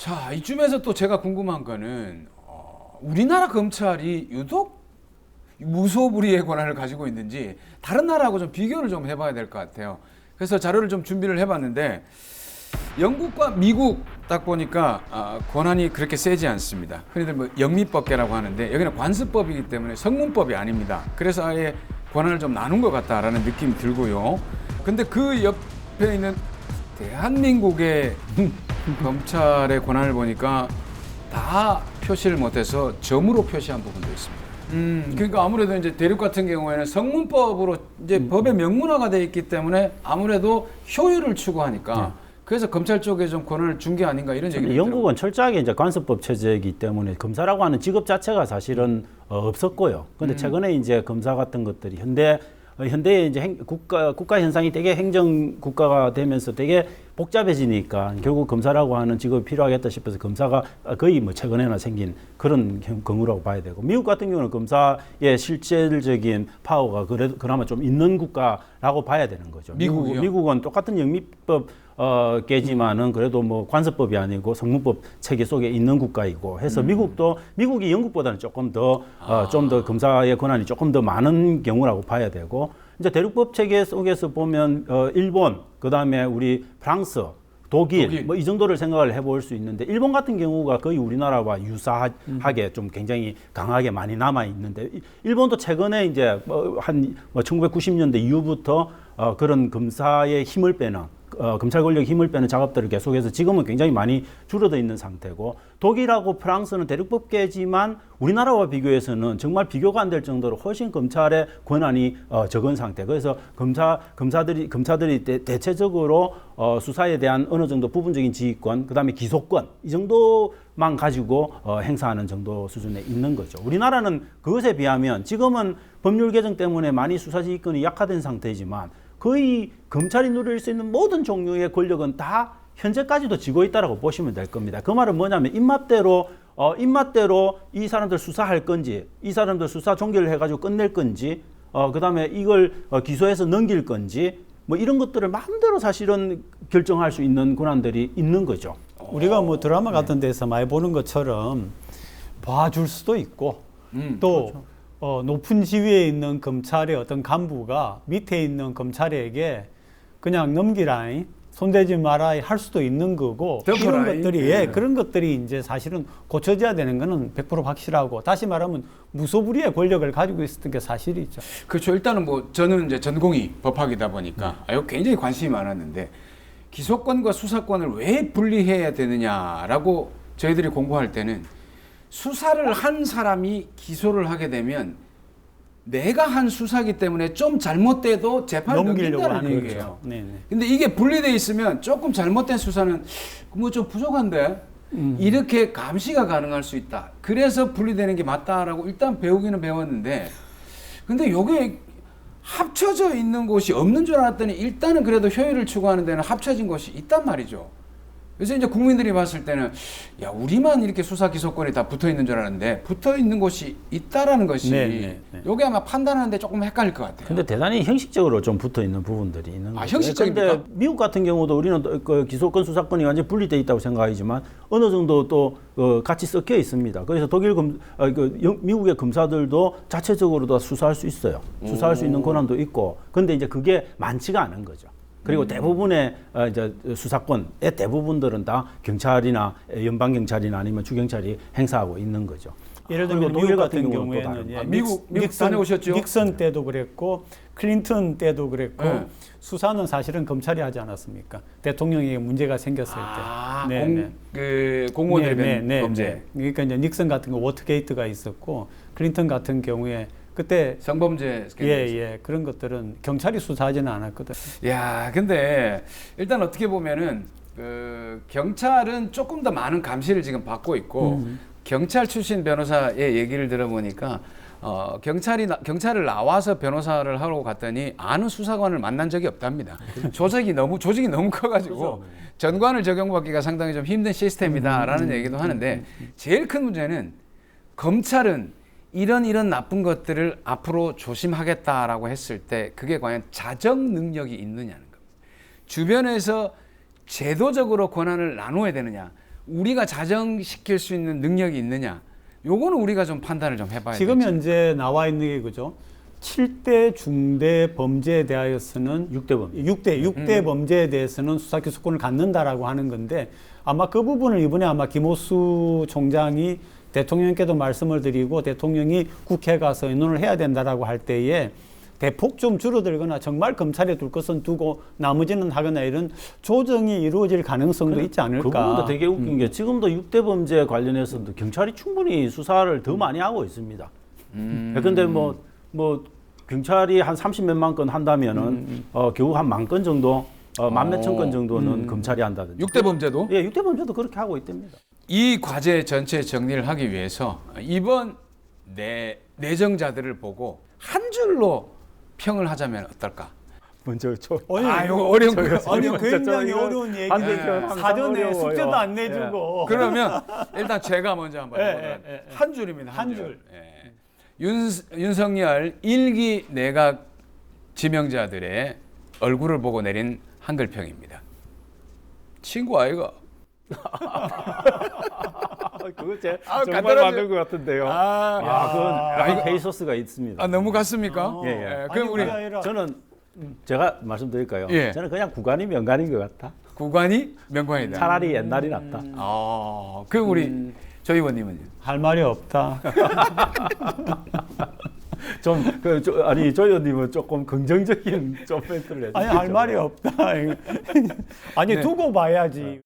자, 이쯤에서 또 제가 궁금한 거는 우리나라 검찰이 유독 무소불위의 권한을 가지고 있는지 다른 나라하고 좀 비교를 좀 해봐야 될 것 같아요. 그래서 자료를 좀 준비를 해봤는데 영국과 미국 딱 보니까 권한이 그렇게 세지 않습니다. 흔히들 뭐 영미법계라고 하는데 여기는 관습법이기 때문에 성문법이 아닙니다. 그래서 아예 권한을 좀 나눈 것 같다라는 느낌이 들고요. 근데 그 옆에 있는 대한민국의 검찰의 권한을 보니까 다 표시를 못해서 점으로 표시한 부분도 있습니다. 그러니까 아무래도 이제 대륙 같은 경우에는 성문법으로 이제 법의 명문화가 돼 있기 때문에 아무래도 효율을 추구하니까 그래서 검찰 쪽에 좀 권한을 준 게 아닌가 이런 얘기를 영국은 철저하게 이제 관습법 체제이기 때문에 검사라고 하는 직업 자체가 사실은 없었고요. 그런데 최근에 이제 검사 같은 것들이 현대의 이제 국가 현상이 되게 행정 국가가 되면서 되게 복잡해지니까 결국 검사라고 하는 직업이 필요하겠다 싶어서 검사가 거의 뭐 최근에나 생긴 그런 경우라고 봐야 되고, 미국 같은 경우는 검사의 실질적인 파워가 그나마 좀 있는 국가라고 봐야 되는 거죠. 미국은 똑같은 영미법 계지만은 그래도 뭐 관습법이 아니고 성문법 체계 속에 있는 국가이고 해서 미국이 영국보다는 조금 더 좀 더 검사의 권한이 조금 더 많은 경우라고 봐야 되고, 이제 대륙법 체계 속에서 보면 일본, 그다음에 우리 프랑스, 독일. 뭐 이 정도를 생각을 해볼 수 있는데, 일본 같은 경우가 거의 우리나라와 유사하게 좀 굉장히 강하게 많이 남아 있는데, 일본도 최근에 이제 한 1990년대 이후부터 그런 검사의 힘을 빼는 검찰 권력 힘을 빼는 작업들을 계속해서 지금은 굉장히 많이 줄어들 있는 상태고, 독일하고 프랑스는 대륙법계지만 우리나라와 비교해서는 정말 비교가 안 될 정도로 훨씬 검찰의 권한이 적은 상태. 그래서 검사들이 대체적으로 수사에 대한 어느 정도 부분적인 지휘권, 그다음에 기소권 이 정도만 가지고 행사하는 정도 수준에 있는 거죠. 우리나라는 그것에 비하면 지금은 법률 개정 때문에 많이 수사 지휘권이 약화된 상태이지만 거의 검찰이 누릴 수 있는 모든 종류의 권력은 다 현재까지도 쥐고 있다라고 보시면 될 겁니다. 그 말은 뭐냐면 입맛대로 이 사람들 수사할 건지, 이 사람들 수사 종결을 해가지고 끝낼 건지, 그다음에 이걸 기소해서 넘길 건지, 뭐 이런 것들을 마음대로 사실은 결정할 수 있는 권한들이 있는 거죠. 우리가 뭐 드라마 같은 데서 많이 보는 것처럼 봐줄 수도 있고 또 그렇죠. 높은 지위에 있는 검찰의 어떤 간부가 밑에 있는 검찰에게 그냥 넘기라잉, 손대지 마라 할 수도 있는 거고, 이런 것들이 그런 것들이 이제 사실은 고쳐져야 되는 거는 100% 확실하고, 다시 말하면 무소불위의 권력을 가지고 있었던 게 사실이죠. 그렇죠. 일단은 뭐 저는 이제 전공이 법학이다 보니까 이거 굉장히 관심이 많았는데, 기소권과 수사권을 왜 분리해야 되느냐라고 저희들이 공부할 때는 수사를 한 사람이 기소를 하게 되면 내가 한 수사기 때문에 좀 잘못돼도 재판을 넘기려고 얘기예요. 근데 이게 분리돼 있으면 조금 잘못된 수사는 뭐 좀 부족한데 이렇게 감시가 가능할 수 있다. 그래서 분리되는 게 맞다라고 일단 배우기는 배웠는데, 근데 요게 합쳐져 있는 곳이 없는 줄 알았더니 일단은 그래도 효율을 추구하는 데는 합쳐진 곳이 있단 말이죠. 그래서 이제 국민들이 봤을 때는 야, 우리만 이렇게 수사 기소권이 다 붙어 있는 줄 알았는데 붙어 있는 곳이 있다라는 것이 요게 아마 판단하는데 조금 헷갈릴 것 같아요. 근데 대단히 형식적으로 좀 붙어 있는 부분들이 있는 거죠. 형식적입니까? 근데 미국 같은 경우도 우리는 그 기소권 수사권이 완전히 분리돼 있다고 생각하지만 어느 정도 또 같이 섞여 있습니다. 그래서 미국의 검사들도 자체적으로 다 수사할 수 있어요. 수사할 수 있는 권한도 있고, 근데 이제 그게 많지가 않은 거죠. 그리고 대부분의 이제 수사권의 대부분들은 다 경찰이나 연방 경찰이나 아니면 주경찰이 행사하고 있는 거죠. 예를 들면 독일 미국 같은 경우에는 미국 다녀오셨죠? 닉슨 때도 그랬고 클린턴 때도 그랬고 수사는 사실은 검찰이 하지 않았습니까? 대통령에게 문제가 생겼을 때. 공무원들의 범죄. 그러니까 이제 닉슨 같은 거 워터게이트가 있었고, 클린턴 같은 경우에 그때 성범죄 스캔들. 그런 것들은 경찰이 수사하지는 않았거든. 야, 근데 일단 어떻게 보면은 경찰은 조금 더 많은 감시를 지금 받고 있고, 경찰 출신 변호사의 얘기를 들어보니까 경찰을 나와서 변호사를 하러 갔더니 아는 수사관을 만난 적이 없답니다. 조직이 너무 커가지고 전관을 적용받기가 상당히 좀 힘든 시스템이다라는 얘기도 하는데, 제일 큰 문제는 검찰은 이런 나쁜 것들을 앞으로 조심하겠다라고 했을 때 그게 과연 자정 능력이 있느냐는 겁니다. 주변에서 제도적으로 권한을 나눠야 되느냐. 우리가 자정시킬 수 있는 능력이 있느냐? 요거는 우리가 좀 판단을 좀 해봐야 지금 되죠. 현재 나와 있는 게 그죠? 7대 중대 범죄에 대하여서는 6대 범죄에 대해서는 수사 기소권을 갖는다라고 하는 건데 아마 그 부분을 이번에 아마 김호수 총장이 대통령께도 말씀을 드리고 대통령이 국회에 가서 의논을 해야 된다라고 할 때에 대폭 좀 줄어들거나 정말 검찰에 둘 것은 두고 나머지는 하거나 이런 조정이 이루어질 가능성도 있지 않을까. 그 부분도 되게 웃긴 게 지금도 6대 범죄 관련해서도 경찰이 충분히 수사를 더 많이 하고 있습니다. 그런데 뭐 경찰이 한 30몇만 건 한다면은 겨우 한 10,000건 정도, 만 몇천 건 정도는 검찰이 한다든지. 6대 범죄도? 예, 6대 범죄도 그렇게 하고 있답니다. 이 과제 전체 정리를 하기 위해서 이번 내정자들을 보고 한 줄로 평을 하자면 어떨까? 먼저 이거 어려운 거. 아니 먼저 굉장히 이거 어려운 얘기. 안 되죠. 항상 사전에 어려워요. 숙제도 안 내주고. 그러면 일단 제가 먼저 한번 예, 해보도록 예, 예. 한 줄입니다. 한 한 줄. 줄. 예. 윤석열 1기 내각 지명자들의 얼굴을 보고 내린 한글평입니다. 친구 아이가? 그거 제 간단하죠? 정말 맞는 것 같은데요. 아, 그건 페이소스가 있습니다. 너무 같습니까? 예, 예. 그럼 아니, 우리 그게 아니라 저는 제가 말씀드릴까요? 예. 저는 그냥 구관이 명관인 것 같다. 구관이 명관이다. 차라리 옛날이 낫다. 그럼 우리 조 의원님은요? 할 말이 없다. 아니 조 의원님은 조금 긍정적인 좀 멘트를 해주시죠. 아니 할 말이 없다. 아니 네. 두고 봐야지.